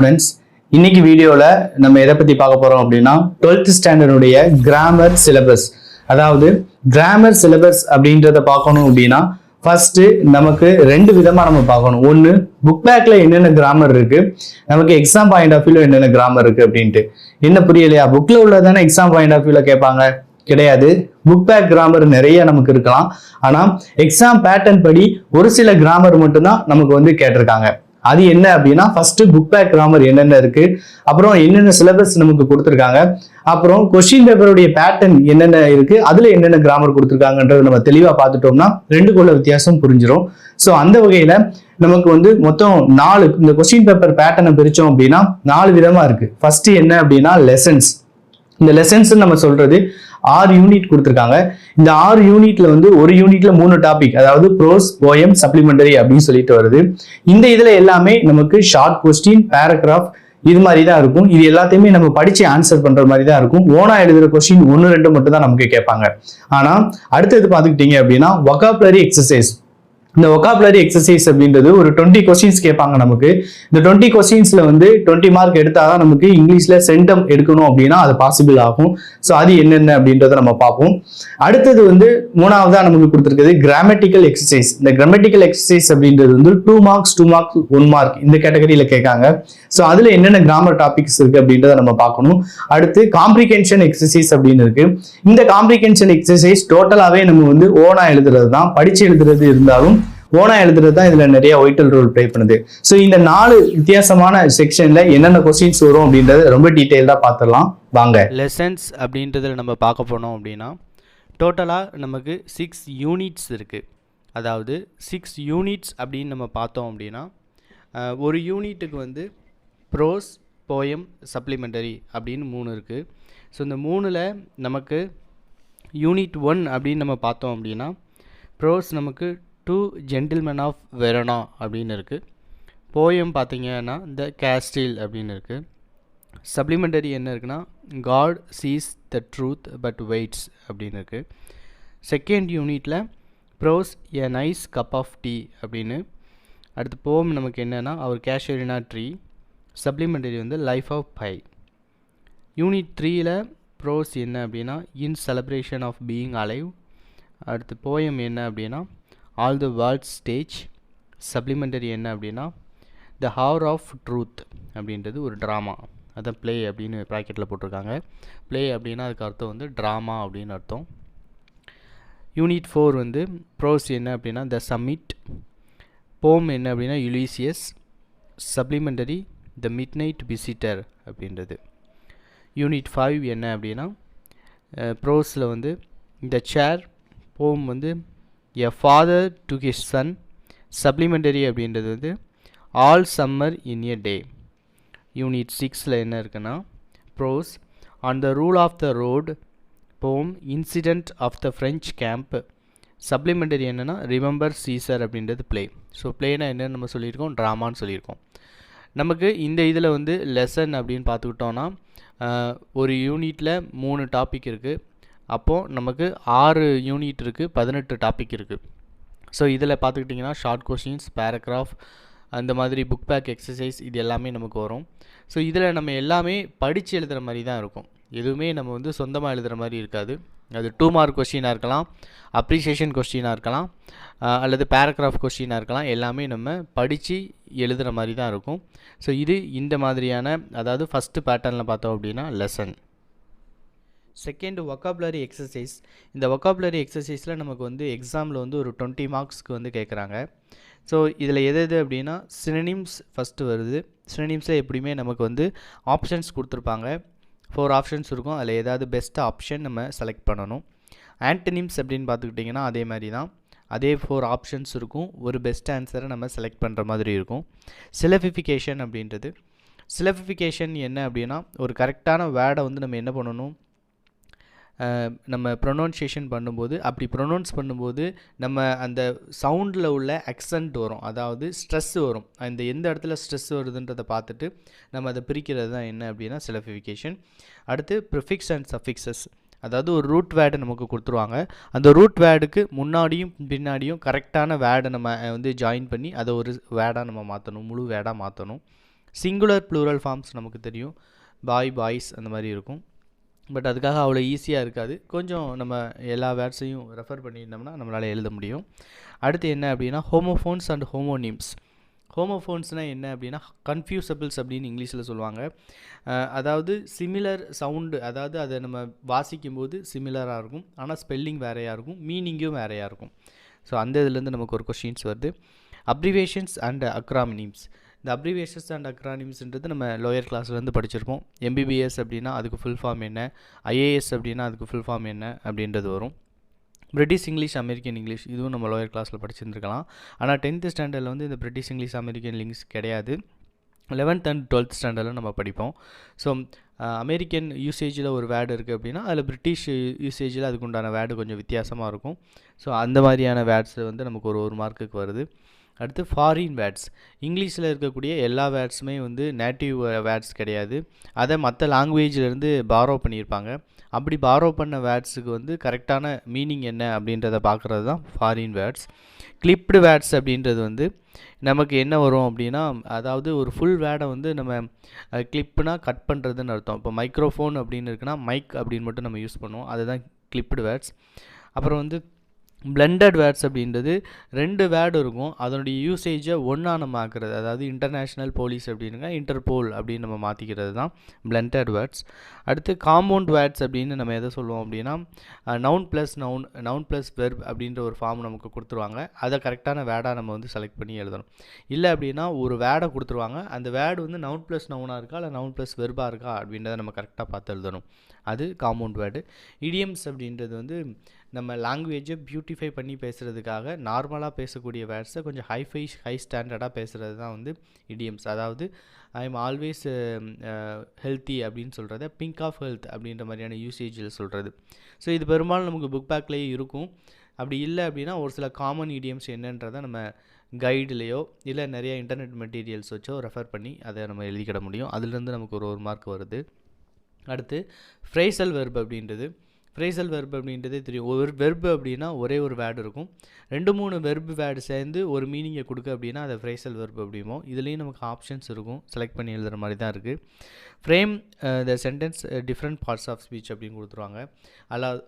Students. இன்னைக்கு வீடியோவில் நம்ம எதை பற்றி பார்க்க போகிறோம் அப்படின்னா 12th ஸ்டாண்டர்டுடைய கிராமர் சிலபஸ். அதாவது கிராமர் சிலபஸ் அப்படின்றத பார்க்கணும் அப்படின்னா ஃபர்ஸ்ட் நமக்கு ரெண்டு விதமாக நம்ம பார்க்கணும். ஒன்று, புக் பேக்ல என்னென்ன கிராமர் இருக்கு, நமக்கு எக்ஸாம் பாயிண்ட் ஆஃப் வியூல என்னென்ன கிராமர் இருக்கு அப்படின்ட்டு. என்ன புரியலையா? புக்ல உள்ளதானே எக்ஸாம் பாயிண்ட் ஆஃப் வியூல கேட்பாங்க? கிடையாது. புக் பேக் கிராமர் நிறைய நமக்கு இருக்கலாம். ஆனா எக்ஸாம் பேட்டர்ன் படி ஒரு சில கிராமர் மட்டும்தான் நமக்கு கேட்டிருக்காங்க. அது என்ன அப்படின்னா, ஃபர்ஸ்ட் புக் பேக் கிராமர் என்னென்ன இருக்கு, அப்புறம் என்னென்ன சிலபஸ் நமக்கு கொடுத்துருக்காங்க, அப்புறம் கொஸ்டின் பேப்பருடைய பேட்டர்ன் என்னென்ன இருக்கு, அதுல என்னென்ன கிராமர் கொடுத்துருக்காங்கன்றது நம்ம தெளிவா பார்த்துட்டோம்னா ரெண்டுக்குள்ள வித்தியாசம் புரிஞ்சிடும். ஸோ அந்த வகையில நமக்கு மொத்தம் 4 இந்த கொஸ்டின் பேப்பர் பேட்டர்னை பிரிச்சோம் அப்படின்னா 4 விதமா இருக்கு. ஃபர்ஸ்ட் என்ன அப்படின்னா லெசன்ஸ். இந்த லெசன்ஸ் நம்ம சொல்றது 6 யூனிட் கொடுத்துருக்காங்க. இந்த 6 யூனிட்ல ஒரு யூனிட்ல 3 டாபிக், அதாவது ப்ரோஸ், போயம், சப்ளிமெண்டரி அப்படின்னு சொல்லிட்டு வருது. இந்த இதுல எல்லாமே நமக்கு ஷார்ட் கொஸ்டின், பேராகிராஃப் இது மாதிரி தான் இருக்கும். இது எல்லாத்தையுமே நம்ம படிச்சு ஆன்சர் பண்ற மாதிரி தான் இருக்கும். ஓனா எழுதுற கொஸ்டின் 1-2 மட்டும் தான் நமக்கு கேட்பாங்க. ஆனா அடுத்தது பாத்துக்கிட்டீங்க அப்படின்னா வொகாபுலரி எக்ஸசைஸ். இந்த வொகாபுலரி எக்ஸசைஸ் அப்படின்றது ஒரு 20 கொஸ்டின்ஸ் கேட்பாங்க நமக்கு. இந்த 20 கொஸ்டின்ஸ்ல 20 மார்க் எடுத்தாதான் நமக்கு இங்கிலீஷ்ல சென்டம் எடுக்கணும் அப்படின்னா அது பாசிபிள் ஆகும். ஸோ அது என்னென்ன அப்படின்றத நம்ம பார்ப்போம். அடுத்தது மூணாவதா நமக்கு கொடுத்துருக்குது கிராமட்டிக்கல் எக்ஸசைஸ். இந்த கிராமட்டிக்கல் எக்ஸசைஸ் அப்படின்றது 2 மார்க்ஸ் 2 மார்க்ஸ் 1 மார்க் இந்த கேட்டகரியில கேட்காங்க. ஸோ அதுல என்னென்ன கிராமர் டாபிக்ஸ் இருக்கு அப்படின்றத நம்ம பார்க்கணும். அடுத்து காம்ப்ரிகென்ஷன் எக்ஸசைஸ் அப்படின்னு இருக்கு. இந்த காம்ப்ரிகென்ஷன் எக்ஸசைஸ் டோட்டலாவே நம்ம ஓனா எழுதுறது தான். படிச்சு எழுதுறது இருந்தாலும் ஓனா எழுதுறது தான் இதுல நிறைய வைட்டல் ரோல் பிளே பண்ணுது. ஸோ இந்த 4 வித்தியாசமான செக்ஷன்ல என்னென்ன கொஸ்டின்ஸ் வரும் அப்படின்றது ரொம்ப டீட்டெயில்டா பார்த்துடலாம் வாங்க. லெசன்ஸ் அப்படின்றதுல நம்ம பார்க்க போனோம் அப்படின்னா டோட்டலாக நமக்கு 6 யூனிட்ஸ் இருக்குது. அதாவது 6 யூனிட்ஸ் அப்படின்னு நம்ம பார்த்தோம் அப்படின்னா ஒரு யூனிட்டுக்கு ப்ரோஸ், போயம், சப்ளிமெண்டரி அப்படின்னு 3 இருக்குது. ஸோ இந்த 3ல் நமக்கு யூனிட் 1 அப்படின்னு நம்ம பார்த்தோம் அப்படின்னா ப்ரோஸ் நமக்கு 2 ஜென்டில்மேன் ஆஃப் வெரோனா அப்படின்னு இருக்குது. போயம் பார்த்தீங்கன்னா த கேஸ்டில் அப்படின்னு இருக்குது. சப்ளிமெண்டரி என்ன இருக்குன்னா God sees the truth but waits அப்படின்னு இருக்குது. செகண்ட் யூனிட்டில் prose a nice cup of tea அப்படின்னு. அடுத்து போம் நமக்கு என்னென்னா our casuarina tree. Supplementary life of pi. Unit 3ல் ப்ரோஸ் என்ன அப்படின்னா in celebration of being alive. அடுத்து போயம் என்ன அப்படின்னா all the world stage. Supplementary என்ன அப்படின்னா த ஹவர் ஆஃப் ட்ரூத் அப்படின்றது ஒரு ட்ராமா. அதான் ப்ளே அப்படின்னு ப்ராக்கெட்டில் போட்டிருக்காங்க. ப்ளே அப்படின்னா அதுக்கு அர்த்தம் ட்ராமா அப்படின்னு அர்த்தம். யூனிட் 4 ப்ரோஸ் என்ன அப்படின்னா த சம்மிட். போம் என்ன அப்படின்னா Ulysses. Supplementary the midnight visitor அப்படின்றது. யூனிட் 5 என்ன அப்படின்னா ப்ரோஸில் the chair. Poem a father to his son. Supplementary அப்படின்றது all summer in a day. Unit 6ல் என்ன இருக்குன்னா prose on the rule of the road. Poem incident of the French camp. Supplementary என்னென்னா remember Caesar அப்படின்றது play. So ப்ளேனா என்னன்னு நம்ம சொல்லியிருக்கோம், ட்ராமான்னு சொல்லியிருக்கோம். நமக்கு இந்த இதில் லெசன் அப்படின்னு பார்த்துக்கிட்டோன்னா ஒரு யூனிட்டில் 3 டாபிக் இருக்குது. அப்போது நமக்கு 6 யூனிட் இருக்குது, 18 டாபிக் இருக்குது. ஸோ இதில் பார்த்துக்கிட்டிங்கன்னா ஷார்ட் கொஸ்டின்ஸ், பேராகிராஃப், அந்த மாதிரி புக் பேக் எக்ஸசைஸ் இது எல்லாமே நமக்கு வரும். ஸோ இதில் நம்ம எல்லாமே படித்து எழுதுகிற மாதிரி தான் இருக்கும். எதுவுமே நம்ம சொந்தமாக எழுதுகிற மாதிரி இருக்காது. அது 2 மார்க் கொஸ்டினாக இருக்கலாம், அப்ரிசியேஷன் கொஸ்டினாக இருக்கலாம், அல்லது பேராகிராஃப் கொஸ்டினாக இருக்கலாம். எல்லாமே நம்ம படித்து எழுதுகிற மாதிரி தான் இருக்கும். ஸோ இது இந்த மாதிரியான, அதாவது ஃபஸ்ட்டு பேட்டர்னில் பார்த்தோம் அப்படின்னா லெசன். Second vocabulary exercise. இந்த வொகாபுலரி எக்ஸசைஸில் நமக்கு எக்ஸாமில் ஒரு 20 மார்க்ஸ்க்கு கேட்குறாங்க. ஸோ இதில் எது அப்படின்னா சினோனிம்ஸ் ஃபஸ்ட்டு வருது. சினோனிம்ஸில் எப்படியுமே நமக்கு ஆப்ஷன்ஸ் கொடுத்துருப்பாங்க. 4 ஆப்ஷன்ஸ் இருக்கும். அதில் ஏதாவது பெஸ்ட் ஆப்ஷன் நம்ம செலக்ட் பண்ணணும். ஆன்டனிம்ஸ் அப்படின்னு பார்த்துக்கிட்டிங்கன்னா அதே மாதிரி தான், அதே 4 ஆப்ஷன்ஸ் இருக்கும். ஒரு பெஸ்ட் ஆன்சரை நம்ம செலக்ட் பண்ணுற மாதிரி இருக்கும். சிலபிஃபிகேஷன் அப்படின்றது. சிலபிஃபிகேஷன் என்ன அப்படின்னா ஒரு கரெக்டான வேர்டை நம்ம என்ன பண்ணணும், நம்ம ப்ரொனவுன்சியேஷன் பண்ணும்போது, அப்படி ப்ரொனவுன்ஸ் பண்ணும்போது நம்ம அந்த சவுண்டில் உள்ள அக்சென்ட் வரும், அதாவது ஸ்ட்ரெஸ் வரும். அந்த எந்த இடத்துல ஸ்ட்ரெஸ் வருதுன்றதை பார்த்துட்டு நம்ம அதை பிரிக்கிறது தான் என்ன அப்படின்னா சிலபிஃபிகேஷன். அடுத்து ப்ரிஃபிக்ஸ் அண்ட் சஃபிக்ஸஸ். அதாவது ஒரு ரூட் வேர்டு நமக்கு கொடுத்துருவாங்க. அந்த ரூட் வேர்டுக்கு முன்னாடியும் பின்னாடியும் கரெக்டான வேர்டை நம்ம ஜாயின் பண்ணி அதை ஒரு வேர்டாக நம்ம மாற்றணும், முழு வேர்டாக மாற்றணும். சிங்குலர் ப்ளூரல் ஃபார்ம்ஸ் நமக்கு தெரியும், பாய் பாய்ஸ் அந்த மாதிரி இருக்கும். பட் அதுக்காக அவ்வளோ ஈஸியாக இருக்காது. கொஞ்சம் நம்ம எல்லா வேர்ட்ஸையும் ரெஃபர் பண்ணியிருந்தோம்னா நம்மளால் எழுத முடியும். அடுத்து என்ன அப்படின்னா ஹோமோஃபோன்ஸ் அண்ட் ஹோமோனிம்ஸ். ஹோமோஃபோன்ஸ்னால் என்ன அப்படின்னா கன்ஃபியூசபிள்ஸ் அப்படின்னு இங்கிலீஷில் சொல்லுவாங்க. அதாவது சிமிலர் சவுண்டு, அதாவது அதை நம்ம வாசிக்கும்போது சிமிலராக இருக்கும், ஆனால் ஸ்பெல்லிங் வேறையாக இருக்கும், மீனிங்கும் வேறையாக இருக்கும். ஸோ அந்த இதுலேருந்து நமக்கு ஒரு கொஷின்ஸ் வருது. Abbreviations and acronyms. இந்த அப்ரிவேஷன்ஸ் அண்ட் அக்ரானிம்ஸ்ன்றது நம்ம லோயர் கிளாஸ்லேருந்து படிச்சிருப்போம். எம்பிபிஎஸ் அப்படின்னா அதுக்கு ஃபுல் ஃபார்ம் என்ன, ஐஏஎஸ் அப்படின்னா அதுக்கு ஃபுல் ஃபார்ம் என்ன அப்படின்றது வரும். பிரிட்டிஷ் இங்கிலீஷ், அமெரிக்கன் இங்கிலீஷ் இதுவும் நம்ம லோயர் கிளாஸில் படிச்சிருந்துருக்கலாம். ஆனால் 10th ஸ்டாண்டர்டில் வந்து இந்த பிரிட்டிஷ் இங்கிலீஷ், அமெரிக்கன் இங்கிலீஷ் கிடையாது. 11th அண்ட் 12th ஸ்டாண்டர்டில் நம்ம படிப்போம். ஸோ அமெரிக்கன் யூசேஜில் ஒரு வேர்டு இருக்குது அப்படின்னா அதில் பிரிட்டிஷ் யூசேஜில் அதுக்கு உண்டான வேர்டு கொஞ்சம் வித்தியாசமாக இருக்கும். ஸோ அந்த மாதிரியான வேர்ட்ஸ் வந்து நமக்கு ஒரு மார்க்குக்கு வருது. அடுத்து ஃபாரின் வேர்ட்ஸ். இங்கிலீஷில் இருக்கக்கூடிய எல்லா வேர்ட்ஸுமே வந்து நேட்டிவ் வேர்ட்ஸ் கிடையாது, அதை மற்ற லாங்குவேஜிலேருந்து பாரோ பண்ணியிருப்பாங்க. அப்படி பாரோ பண்ண வேர்ட்ஸுக்கு வந்து கரெக்டான மீனிங் என்ன அப்படின்றத பார்க்குறது தான் ஃபாரின் வேர்ட்ஸ். கிளிப்டு வேர்ட்ஸ் அப்படின்றது வந்து நமக்கு என்ன வரும் அப்படின்னா, அதாவது ஒரு ஃபுல் வேர்டை வந்து நம்ம கிளிப்புனா கட் பண்ணுறதுன்னு அர்த்தம். இப்போ மைக்ரோஃபோன் அப்படின்னு இருக்குன்னா மைக் அப்படின்னு மட்டும் நம்ம யூஸ் பண்ணுவோம், அதுதான் கிளிப்டு வேர்ட்ஸ். அப்புறம் வந்து பிளெண்டட் வேர்ட்ஸ் அப்படின்றது 2 வேர்டு இருக்கும், அதனுடைய யூசேஜை ஒன்றா நம்ம ஆக்குறது. அதாவது இன்டர்நேஷ்னல் போலீஸ் அப்படின்னுங்க இன்டர்போல் அப்படின்னு நம்ம மாற்றிக்கிறது தான் பிளெண்டட் வேர்ட்ஸ். அடுத்து காம்பவுண்ட் வேர்ட்ஸ் அப்படின்னு நம்ம எதை சொல்லுவோம் அப்படின்னா noun plus noun plus verb அப்படின்ற ஒரு ஃபார்ம் நமக்கு கொடுத்துருவாங்க. அதை கரெக்டான வேர்டாக நம்ம வந்து செலக்ட் பண்ணி எழுதணும். இல்லை அப்படின்னா ஒரு வேர்டை கொடுத்துருவாங்க, அந்த வேர்டு வந்து நவுன் ப்ளஸ் நவுனாக இருக்கா இல்லை நவுன் ப்ளஸ் வெர்பாக இருக்கா அப்படின்றத நம்ம கரெக்டாக பார்த்து எழுதணும். அது காம்பவுண்ட் வேர்டு. இடியம்ஸ் அப்படின்றது வந்து நம்ம லாங்குவேஜை பியூட்டிஃபை பண்ணி பேசுகிறதுக்காக நார்மலாக பேசக்கூடிய வேர்ட்ஸை கொஞ்சம் ஹை ஸ்டாண்டர்டாக பேசுகிறது தான் வந்து இடியம்ஸ். அதாவது ஐ எம் ஆல்வேஸ் ஹெல்த்தி அப்படின்னு சொல்கிறத பிங்க் ஆஃப் ஹெல்த் அப்படின்ற மாதிரியான யூசேஜில் சொல்கிறது. ஸோ இது பெரும்பாலும் நமக்கு புக் பேக்லேயே இருக்கும். அப்படி இல்லை அப்படின்னா ஒரு சில காமன் இடியம்ஸ் என்னன்றதை நம்ம கைடுலேயோ இல்லை நிறைய இன்டர்நெட் மெட்டீரியல்ஸ் வச்சோ ரெஃபர் பண்ணி அதை நம்ம எழுதிக்கிட முடியும். அதுலேருந்து நமக்கு ஒரு மார்க் வருது. அடுத்து ஃப்ரேசல் வெர்ப் அப்படின்றது. ஃப்ரேசல் வெர்ப் அப்படின்றதே தெரியும். ஒரு வெர்பு அப்படின்னா ஒரே ஒரு வேர்டு இருக்கும், 2-3 வெர்பு வேர்டு சேர்ந்து ஒரு மீனிங்கை கொடுக்க அப்படின்னா அதை ஃப்ரேசல் வெர்ப் அப்படிமோ. இதுலேயும் நமக்கு ஆப்ஷன்ஸ் இருக்கும், செலக்ட் பண்ணி எழுதுகிற மாதிரி தான் இருக்குது. Frame the sentence different parts of speech அப்படின்னு கொடுத்துருவாங்க.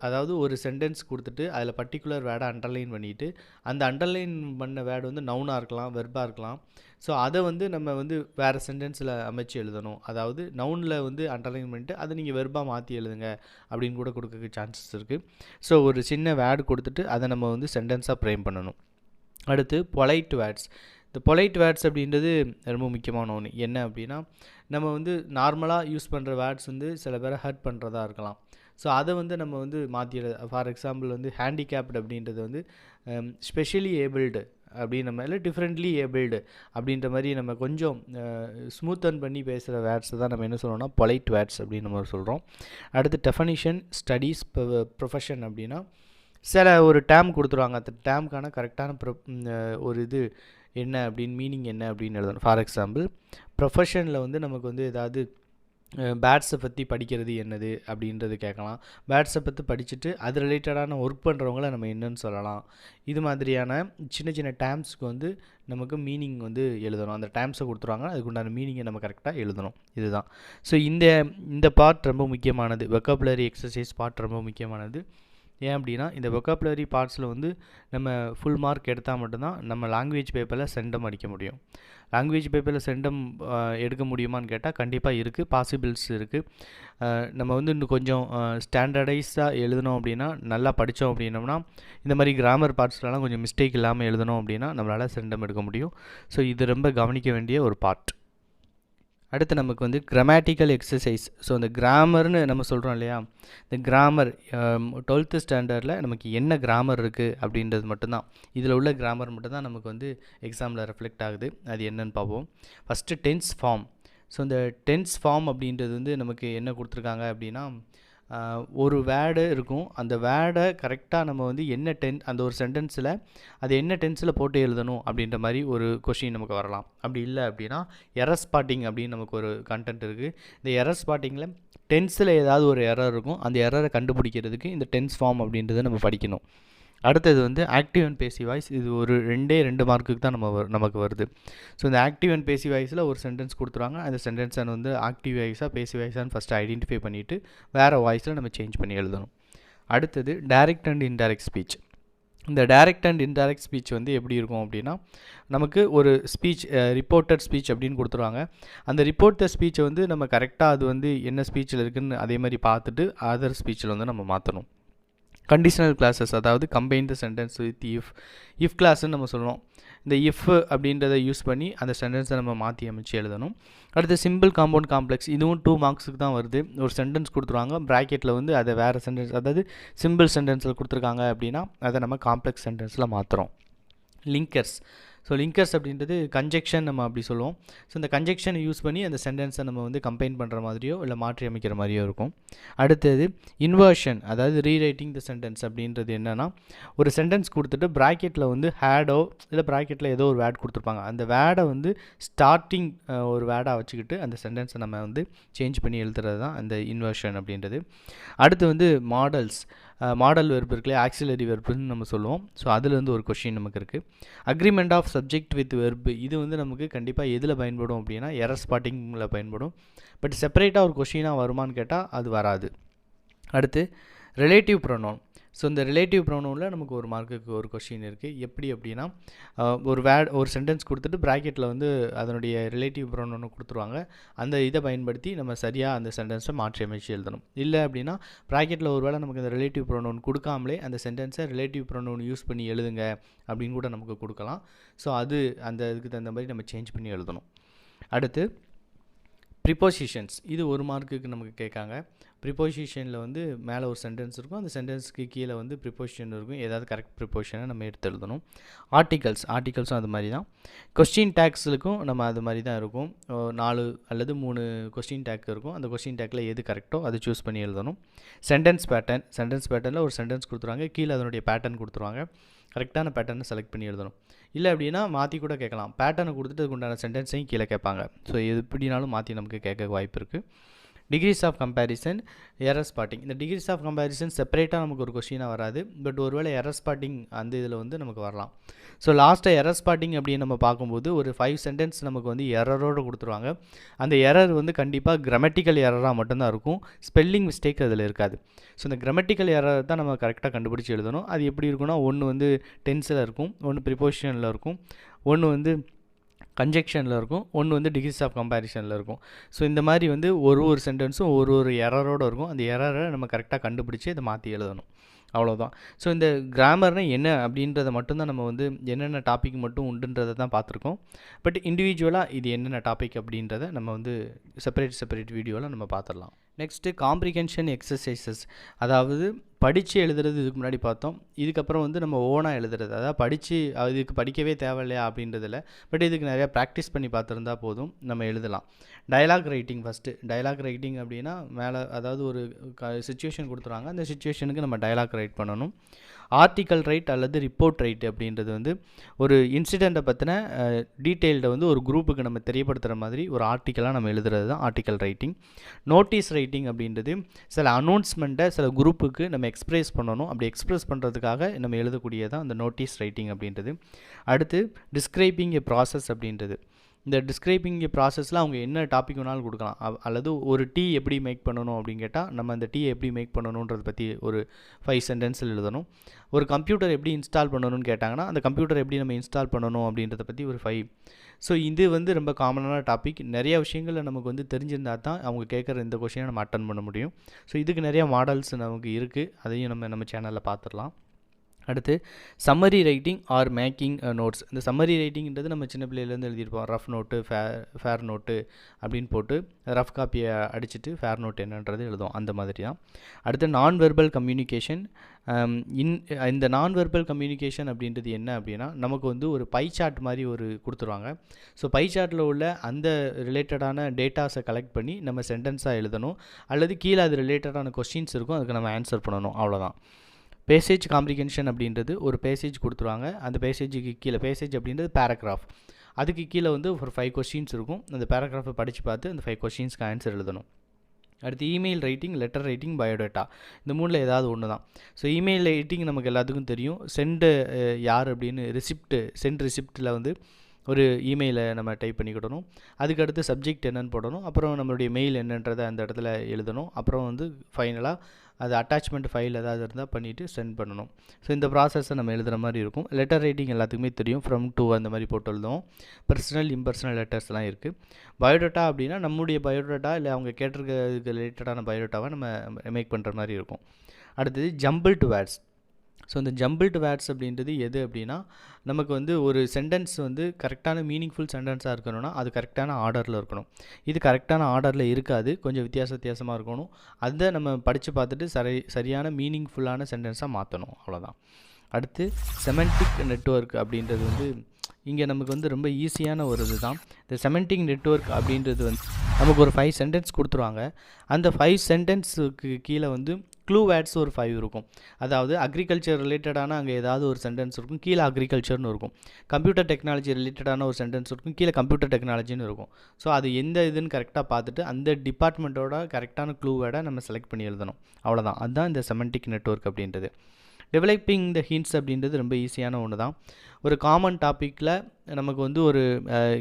அதாவது ஒரு சென்டென்ஸ் கொடுத்துட்டு அதில் பர்டிகுலர் வேர்டை அண்டர்லைன் பண்ணிவிட்டு அந்த அண்டர்லைன் பண்ண வேர்டு வந்து நவுனாக இருக்கலாம், வெர்பாக இருக்கலாம். ஸோ அதை வந்து நம்ம வந்து வேறு சென்டென்ஸில் அமைச்சு எழுதணும். அதாவது நவுனில் வந்து அண்டர்லைன் பண்ணிட்டு அதை நீங்கள் வெர்பாக மாற்றி எழுதுங்க அப்படின்னு கூட கொடுக்க சான்சஸ் இருக்குது. ஸோ ஒரு சின்ன வேர்டு கொடுத்துட்டு அதை நம்ம வந்து சென்டென்ஸாக ஃப்ரேம் பண்ணணும். அடுத்து பொலைட் வேர்ட்ஸ். இந்த பொலைட் வேர்ட்ஸ் அப்படின்றது ரொம்ப முக்கியமான ஒன்று. என்ன அப்படின்னா நம்ம வந்து நார்மலாக யூஸ் பண்ணுற வேர்ட்ஸ் வந்து சில பேரை ஹர்ட் பண்ணுறதா இருக்கலாம். ஸோ அதை வந்து நம்ம வந்து மாற்றிடுறது. ஃபார் எக்ஸாம்பிள் வந்து ஹேண்டிகேப்டு அப்படின்றது வந்து ஸ்பெஷலி ஏபிள்டு அப்படின்னு நம்ம இல்லை டிஃப்ரெண்ட்லி ஏபிள்டு அப்படின்ற மாதிரி நம்ம கொஞ்சம் ஸ்மூத்தன் பண்ணி பேசுகிற வேர்ட்ஸை தான் நம்ம என்ன சொல்கிறோம்னா பொலைட் வேர்ட்ஸ் அப்படின்னு நம்ம சொல்கிறோம். அடுத்து டெஃபனிஷன், ஸ்டடீஸ், ப்ரொஃபஷன் அப்படின்னா சில ஒரு டேம் கொடுத்துருவாங்க, அந்த டேமுக்கான கரெக்டான ஒரு இது என்ன அப்படின்னு மீனிங் என்ன அப்படின்னு எழுதணும். ஃபார் எக்ஸாம்பிள் ப்ரொஃபஷனில் வந்து நமக்கு வந்து ஏதாவது பேட்ஸை பற்றி படிக்கிறது என்னது அப்படின்றது கேட்கலாம். பேட்ஸை பற்றி படிச்சுட்டு அது ரிலேட்டடான ஒர்க் பண்ணுறவங்கள நம்ம என்னன்னு சொல்லலாம். இது மாதிரியான சின்ன சின்ன டேம்ஸ்க்கு வந்து நமக்கு மீனிங் வந்து எழுதணும். அந்த டேம்ஸை கொடுத்துருவாங்க, அதுக்கு உண்டான மீனிங்கை நம்ம கரெக்டாக எழுதணும். இதுதான். ஸோ இந்த பார்ட் ரொம்ப முக்கியமானது. வெக்காபுலரி எக்ஸசைஸ் பார்ட் ரொம்ப முக்கியமானது. ஏன் அப்படின்னா இந்த வெக்காபுலரி பார்ட்ஸில் வந்து நம்ம ஃபுல் மார்க் எடுத்தால் மட்டும்தான் நம்ம லாங்குவேஜ் பேப்பரில் சென்டம் அடிக்க முடியும். லாங்குவேஜ் பேப்பரில் சென்டம் எடுக்க முடியுமான்னு கேட்டால் கண்டிப்பாக இருக்குது, பாசிபிள்ஸ் இருக்குது. நம்ம வந்து இன்னும் கொஞ்சம் ஸ்டாண்டர்டைஸாக எழுதணும் அப்படின்னா, நல்லா படித்தோம் அப்படின்னோம்னா இந்த மாதிரி கிராமர் பார்ட்ஸ்லாம் கொஞ்சம் மிஸ்டேக் இல்லாமல் எழுதணும் அப்படின்னா நம்மளால் சென்டம் எடுக்க முடியும். ஸோ இது ரொம்ப கவனிக்க வேண்டிய ஒரு பார்ட். அடுத்து நமக்கு வந்து கிராமட்டிக்கல் எக்ஸசைஸ். ஸோ இந்த கிராமர்னு நம்ம சொல்கிறோம் இல்லையா, இந்த கிராமர் 12th ஸ்டாண்டர்டில் நமக்கு என்ன கிராமர் இருக்குது அப்படின்றது மட்டும்தான், இதில் உள்ள கிராமர் மட்டும்தான் நமக்கு வந்து எக்ஸாமில் ரெஃப்ளெக்ட் ஆகுது. அது என்னன்னு பார்ப்போம். First tense form. ஸோ இந்த டென்ஸ் ஃபார்ம் அப்படின்றது வந்து நமக்கு என்ன கொடுத்துருக்காங்க அப்படின்னா ஒரு வேர்டு இருக்கும், அந்த வேர்டை கரெக்டாக நம்ம வந்து என்ன அந்த ஒரு சென்டென்ஸில் அது என்ன டென்ஸில் போட்டு எழுதணும் அப்படின்ற மாதிரி ஒரு கொஷின் நமக்கு வரலாம். அப்படி இல்லை அப்படின்னா எரர் ஸ்பாட்டிங் அப்படின்னு நமக்கு ஒரு கண்டென்ட் இருக்குது. இந்த எரர் ஸ்பாட்டிங்கில் டென்ஸில் ஏதாவது ஒரு எரர் இருக்கும், அந்த எரரை கண்டுபிடிக்கிறதுக்கு இந்த டென்ஸ் ஃபார்ம் அப்படின்றத நம்ம படிக்கணும். அடுத்தது வந்து ஆக்டிவ் அண்ட் பேசிவ் வாய்ஸ். இது ஒரு 2 மார்க்குக்கு தான் நமக்கு வருது. ஸோ இந்த ஆக்டிவ் அண்ட் பேசிவ் வாய்ஸில் ஒரு சென்டென்ஸ் கொடுத்துருவாங்க. அந்த சென்டென்ஸை வந்து ஆக்டிவ் வாய்ஸாக பேசிவ் வாய்ஸான்னு ஃபஸ்ட்டு ஐடென்டிஃபை பண்ணிவிட்டு வேறு வாய்ஸில் நம்ம சேஞ்ச் பண்ணி எழுதணும். அடுத்தது டைரக்ட் அண்ட் இன்டைரக்ட் ஸ்பீச். இந்த டைரக்ட் அண்ட் இன்டைரக்ட் ஸ்பீச் வந்து எப்படி இருக்கும் அப்படின்னா, நமக்கு ஒரு ஸ்பீச் ரிப்போர்ட்டட் ஸ்பீச் அப்படின்னு கொடுத்துருவாங்க. அந்த ரிப்போர்ட்டட் ஸ்பீச்சை வந்து நம்ம கரெக்டாக அது வந்து என்ன ஸ்பீச்சில் இருக்குதுன்னு அதே மாதிரி பார்த்துட்டு அதர் ஸ்பீச்சில் வந்து நம்ம மாற்றணும். கண்டிஷனல் கிளாஸஸ், அதாவது combine the sentence with if கிளாஸ்ன்னு நம்ம சொல்லுவோம். இந்த இஃப் அப்படின்றத யூஸ் பண்ணி அந்த சென்டென்ஸை நம்ம மாற்றி அமைச்சு எழுதணும். அடுத்து சிம்பிள் காம்பவுண்ட் காம்ப்ளெக்ஸ். இதுவும் 2 மார்க்ஸுக்கு தான் வருது. ஒரு சென்டென்ஸ் கொடுத்துருவாங்க, ப்ராக்கெட்டில் வந்து அதை வேறு சென்டென்ஸ், அதாவது சிம்பிள் சென்டென்ஸில் கொடுத்துருக்காங்க அப்படின்னா அதை நம்ம காம்ப்ளெக்ஸ் சென்டென்ஸில் மாற்றுறோம். லிங்கர்ஸ். ஸோ லிங்கர்ஸ் அப்படின்றது கன்ஜெக்ஷன் நம்ம அப்படி சொல்லுவோம். ஸோ இந்த கன்ஜெக்ஷனை யூஸ் பண்ணி அந்த சென்டென்ஸை நம்ம வந்து கம்பைன் பண்ணுற மாதிரியோ இல்லை மாற்றி அமைக்கிற மாதிரியோ இருக்கும். அடுத்தது இன்வர்ஷன், அதாவது ரீரைட்டிங் த சென்டென்ஸ் அப்படின்றது என்னென்னா, ஒரு சென்டென்ஸ் கொடுத்துட்டு ப்ராக்கெட்டில் வந்து ஹேடோ இல்லை ப்ராக்கெட்டில் ஏதோ ஒரு வேர்ட் கொடுத்துருப்பாங்க. அந்த வேர்டை வந்து ஸ்டார்டிங் ஒரு வேர்டாக வச்சுக்கிட்டு அந்த சென்டென்ஸை நம்ம வந்து சேஞ்ச் பண்ணி எழுதுறது தான் அந்த இன்வர்ஷன் அப்படின்றது. அடுத்து வந்து மாடல்ஸ். மாடல் வெர்ப் இருக்குல்லையே, ஆக்சிலரி வெர்ப்னு நம்ம சொல்லுவோம். ஸோ அதுலேருந்து ஒரு கொஷின் நமக்கு இருக்குது. Agreement of subject with verb. இது வந்து நமக்கு கண்டிப்பாக எதில் பயன்படும் அப்படின்னா எரர் ஸ்பாட்டிங்கில் பயன்படும். பட் செப்பரேட்டாக ஒரு கொஷினாக வருமானு கேட்டால் அது வராது. அடுத்து ரிலேட்டிவ் ப்ரொனவுன். ஸோ இந்த ரிலேட்டிவ் ப்ரொனவுனில் நமக்கு ஒரு மார்க்குக்கு ஒரு கொஷின் இருக்குது. எப்படி அப்படின்னா, ஒரு சென்டென்ஸ் கொடுத்துட்டு ப்ராக்கெட்டில் வந்து அதனுடைய ரிலேட்டிவ் ப்ரொனவுனை கொடுத்துருவாங்க. அந்த இதை பயன்படுத்தி நம்ம சரியாக அந்த சென்டென்ஸை மாற்றி அமைச்சு எழுதணும். இல்லை அப்படின்னா ப்ராக்கெட்டில் ஒரு வேளை நமக்கு அந்த ரிலேட்டிவ் ப்ரொனவுன் கொடுக்காமலே அந்த சென்டென்ஸை ரிலேட்டிவ் ப்ரொனவுன் யூஸ் பண்ணி எழுதுங்க அப்படின்னு கூட நமக்கு கொடுக்கலாம். ஸோ அது அந்த இதுக்கு தகுந்த மாதிரி நம்ம சேஞ்ச் பண்ணி எழுதணும். அடுத்து ப்ரிப்போசிஷன்ஸ். இது ஒரு மார்க்குக்கு நமக்கு கேட்காங்க. ப்ரிப்போசிஷனில் வந்து மேலே ஒரு சென்டென்ஸ் இருக்கும், அந்த சென்டென்ஸுக்கு கீழே வந்து ப்ரிப்போசிஷன் இருக்கும். ஏதாவது கரெக்ட் ப்ரிப்போசிஷனை நம்ம எடுத்து எழுதணும். ஆர்டிகல்ஸும் அது மாதிரி தான். கொஸ்டின் டேக்ஸுக்கும் நம்ம அது மாதிரி தான் இருக்கும். 4 அல்லது 3 கொஸ்டின் டேக் இருக்கும். அந்த கொஸ்டின் டேக்கில் எது கரெக்டோ அதை சூஸ் பண்ணி எழுதணும். சென்டென்ஸ் பேட்டர்னில் ஒரு சென்டென்ஸ் கொடுத்துருவாங்க, கீழே அதனுடைய பேட்டர்ன் கொடுத்துருவாங்க. கரெக்டான பேட்டர்னை செலக்ட் பண்ணி எழுதணும். இல்லை அப்படின்னா மாற்றி கூட கேட்கலாம். பேட்டர்னை கொடுத்துட்டு அதுக்கு உண்டான சென்டென்ஸையும் கீழே கேட்பாங்க. ஸோ எப்படினாலும் மாற்றி நமக்கு கேட்க வாய்ப்பு இருக்குது. Degrees of comparison, error spotting. இந்த டிகிரிஸ் ஆஃப் கம்பேரிசன் செப்பரேட்டாக நமக்கு ஒரு கொஸ்டினாக வராது. பட் ஒருவேளை எரர் ஸ்பாட்டிங் அந்த இதில் வந்து நமக்கு வரலாம். ஸோ லாஸ்ட்டாக எரர் ஸ்பாட்டிங் அப்படின்னு நம்ம பார்க்கும்போது ஒரு 5 சென்டென்ஸ் நமக்கு வந்து எரரோடு கொடுத்துருவாங்க. அந்த எரர் வந்து கண்டிப்பாக கிராமட்டிக்கல் எரராக மட்டும்தான் இருக்கும், ஸ்பெல்லிங் மிஸ்டேக் அதில் இருக்காது. ஸோ இந்த கிராமட்டிக்கல் எரர் தான் நம்ம கரெக்டாக கண்டுபிடிச்சி எழுதணும். அது எப்படி இருக்குன்னா, ஒன்று வந்து டென்ஸில் இருக்கும், ஒன்று ப்ரிப்போசிஷனில் இருக்கும், ஒன்று வந்து கன்ஜெக்ஷனில் இருக்கும், ஒன்று வந்து டிகிரிஸ் ஆஃப் கம்பேரிசனில் இருக்கும். ஸோ இந்த மாதிரி வந்து ஒரு சென்டென்ஸும் ஒரு எரரோடு இருக்கும். அந்த எரரை நம்ம கரெக்டாக கண்டுபிடிச்சி அதை மாற்றி எழுதணும். அவ்வளோதான். ஸோ இந்த கிராமர்னால் என்ன அப்படின்றத மட்டும்தான் நம்ம வந்து என்னென்ன டாபிக் மட்டும் உண்டுன்றதை தான் பார்த்துருக்கோம். பட் இண்டிவிஜுவலாக இது என்னென்ன டாபிக் அப்படின்றத நம்ம வந்து செப்பரேட் வீடியோவில் நம்ம பார்த்துடலாம். நெக்ஸ்ட்டு காம்ப்ரிஹென்ஷன் எக்ஸசைசஸ், அதாவது படித்து எழுதுறது இதுக்கு முன்னாடி பார்த்தோம். இதுக்கப்புறம் வந்து நம்ம ஓனாக எழுதுறது, அதாவது படித்து இதுக்கு படிக்கவே தேவையில்லையா அப்படின்றதில்ல. பட் இதுக்கு நிறையா ப்ராக்டிஸ் பண்ணி பார்த்துருந்தா போதும், நம்ம எழுதலாம். Dialogue writing. First dialogue writing அப்படின்னா மேலே அதாவது ஒரு சிச்சுவேஷன் கொடுத்துருவாங்க, அந்த சிச்சுவேஷனுக்கு நம்ம டயலாக் ரைட் பண்ணணும். ஆர்டிக்கல் ரைட் அல்லது ரிப்போர்ட் ரைட் அப்படின்றது வந்து ஒரு இன்சிடெண்ட்டை பற்றின டீட்டெயில்டை வந்து ஒரு குரூப்புக்கு நம்ம தெரியப்படுத்துகிற மாதிரி ஒரு ஆர்டிக்கலாக நம்ம எழுதுறது தான் ஆர்டிக்கல் ரைட்டிங். நோட்டீஸ் ரைட்டிங் அப்படின்றது சில அனௌன்ஸ்மெண்ட்டை சில குரூப்புக்கு நம்ம எக்ஸ்ப்ரெஸ் பண்ணணும். அப்படி எக்ஸ்ப்ரெஸ் பண்ணுறதுக்காக நம்ம எழுதக்கூடியதான் அந்த நோட்டீஸ் ரைட்டிங் அப்படின்றது. அடுத்து டிஸ்கிரைபிங் எ ப்ராசஸ் அப்படின்றது. இந்த டிஸ்கிரைபிங் ப்ராசஸில் அவங்க என்ன டாபிக் வேணாலும் கொடுக்கலாம். அல்லது ஒரு டீ எப்படி மேக் பண்ணணும் அப்படின்னு கேட்டால் நம்ம அந்த டீயை எப்படி மேக் பண்ணணுன்றதை பற்றி ஒரு 5 சென்டென்ஸில் எழுதணும். ஒரு கம்ப்யூட்டர் எப்படி இன்ஸ்டால் பண்ணணும்னு கேட்டாங்கன்னா அந்த கம்ப்யூட்டர் எப்படி நம்ம இன்ஸ்டால் பண்ணணும் அப்படின்றத பற்றி ஒரு 5. ஸோ இது வந்து ரொம்ப காமனான டாபிக். நிறைய விஷயங்களில் நமக்கு வந்து தெரிஞ்சிருந்தால் தான் அவங்க கேட்குற இந்த கொஷினை நம்ம அட்டன் பண்ண முடியும். ஸோ இதுக்கு நிறையா மாடல்ஸ் நமக்கு இருக்குது, அதையும் நம்ம சேனலில் பார்த்துடலாம். அடுத்து summary writing are making notes. இந்த சம்மரி ரைட்டிங்கிறது நம்ம சின்ன பிள்ளையிலேருந்து எழுதியிருப்போம். ரஃப் நோட்டு, ஃபேர் நோட்டு அப்படின்னு போட்டு ரஃப் காப்பியை அடிச்சுட்டு ஃபேர் நோட் என்னன்றது எழுதும், அந்த மாதிரி தான். அடுத்து நான் வெர்பல் கம்யூனிகேஷன். இந்த நான் வெர்பல் கம்யூனிகேஷன் அப்படின்றது என்ன அப்படின்னா, நமக்கு வந்து ஒரு பை சார்ட் மாதிரி ஒரு கொடுத்துருவாங்க. ஸோ பை சார்ட்டில் உள்ள அந்த ரிலேட்டடான டேட்டாஸை கலெக்ட் பண்ணி நம்ம சென்டென்ஸாக எழுதணும், அல்லது கீழே அது ரிலேட்டடான கொஸ்டின்ஸ் இருக்கும், அதுக்கு நம்ம ஆன்சர் பண்ணணும், அவ்வளோதான். பேசேஜ் காம்ப்ரிஹென்ஷன் அப்படின்றது ஒரு பேசேஜ் கொடுத்துருவாங்க. அந்த பேசேஜுக்கு கீழே, பேசேஜ் அப்படின்றது பேராகிராஃப், அதுக்கு கீழே வந்து ஒரு 5 கொஸ்டின்ஸ் இருக்கும். அந்த பேராகிராஃபை படித்து பார்த்து அந்த 5 கொஸ்டின்ஸ்க்கு ஆன்சர் எழுதணும். அடுத்து email writing, letter writing, biodata. இந்த 3ல் ஏதாவது ஒன்று தான். ஸோ இமெயில் ரைட்டிங் நமக்கு எல்லாத்துக்கும் தெரியும். சென்டு யார் அப்படின்னு சென்ட் ரிசிப்ட்டில் வந்து ஒரு இமெயிலை நம்ம டைப் பண்ணிக்கிடணும். அதுக்கடுத்து சப்ஜெக்ட் என்னன்னு போடணும். அப்புறம் நம்மளுடைய மெயில் என்னன்றதை அந்த இடத்துல எழுதணும். அப்புறம் வந்து ஃபைனலாக அது அட்டாச்மெண்ட் ஃபைல் ஏதாவது இருந்தால் பண்ணிவிட்டு சென்ட் பண்ணணும். ஸோ இந்த ப்ராசஸை நம்ம எழுதுகிற மாதிரி இருக்கும். லெட்டர் ரைட்டிங் எல்லாத்துக்குமே தெரியும். ஃப்ரம் டு அந்த மாதிரி போட்டு எழுதுவோம். பர்சனல் இம்பர்சனல் லெட்டர்ஸ்லாம் இருக்குது. பயோடேட்டா அப்படின்னா நம்முடைய பயோடேட்டா இல்லை அவங்க கேட்டிருக்கிறதுக்கு ரிலேட்டடான பயோடேட்டாவை நம்ம மேக் பண்ணுற மாதிரி இருக்கும். அடுத்தது ஜம்பிள்டு வேர்ட்ஸ். ஸோ இந்த ஜம்பிள்டு வேர்ட்ஸ் அப்படின்றது எது அப்படின்னா, நமக்கு வந்து ஒரு சென்டென்ஸ் வந்து கரெக்டான மீனிங்ஃபுல் சென்டென்ஸாக இருக்கணும்னா அது கரெக்டான ஆர்டரில் இருக்கணும். இது கரெக்டான ஆர்டரில் இருக்காது, கொஞ்சம் வித்தியாசமாக இருக்கணும். அதை நம்ம படித்து பார்த்துட்டு சரியான மீனிங்ஃபுல்லான சென்டென்ஸாக மாற்றணும். அவ்வளோதான். அடுத்து செமண்டிக் நெட்வொர்க் அப்படின்றது வந்து இங்கே நமக்கு வந்து ரொம்ப ஈஸியான ஒரு இது தான். இந்த செமண்டிக் நெட்வொர்க் அப்படின்றது வந்து நமக்கு ஒரு 5 சென்டென்ஸ் கொடுத்துருவாங்க. அந்த 5 சென்டென்ஸுக்கு கீழே வந்து க்ளூ வேர்ட்ஸ் ஒரு 5 இருக்கும். அதாவது அக்ரிகல்ச்சர் ரிலேட்டடான அங்கே ஏதாவது ஒரு சென்டென்ஸ் இருக்கும், கீழே அக்ரிகல்ச்சர்னு இருக்கும். கம்ப்யூட்டர் டெக்னாலஜி ரிலேட்டடான ஒரு சென்டென்ஸ் இருக்கும், கீழே கம்ப்யூட்டர் டெக்னாலஜின்னு இருக்கும். ஸோ அது எந்த இதுன்னு கரெக்டாக பார்த்துட்டு அந்த டிபார்ட்மெண்ட்டோட கரெக்டான க்ளூ வேர்டை நம்ம செலக்ட் பண்ணி எழுதணும். அவ்வளோதான். அதுதான் இந்த செமண்டிக் நெட்வொர்க் அப்படின்றது. டெவலப்பிங் த ஹிண்ட்ஸ் அப்படின்றது ரொம்ப ஈஸியான ஒன்று தான். ஒரு காமன் டாப்பிக்கில் நமக்கு வந்து ஒரு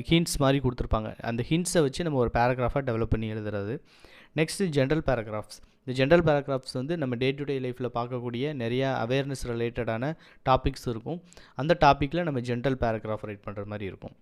ஹிண்ட்ஸ் மாதிரி கொடுத்துருப்பாங்க. அந்த ஹிண்ட்ஸை வச்சு நம்ம ஒரு பேராகிராஃபாக டெவலப் பண்ணி எழுதுறது. Next general paragraphs. இந்த ஜென்ரல் பேராகிராஃப்ஸ் வந்து நம்ம டே டு டே லைஃப்பில் பார்க்கக்கூடிய நிறையா அவேர்னஸ் ரிலேட்டடான டாபிக்ஸ் இருக்கும். அந்த டாப்பிக்கில் நம்ம ஜென்ரல் பேராகிராஃப் ரைட் பண்ணுற மாதிரி இருக்கும்.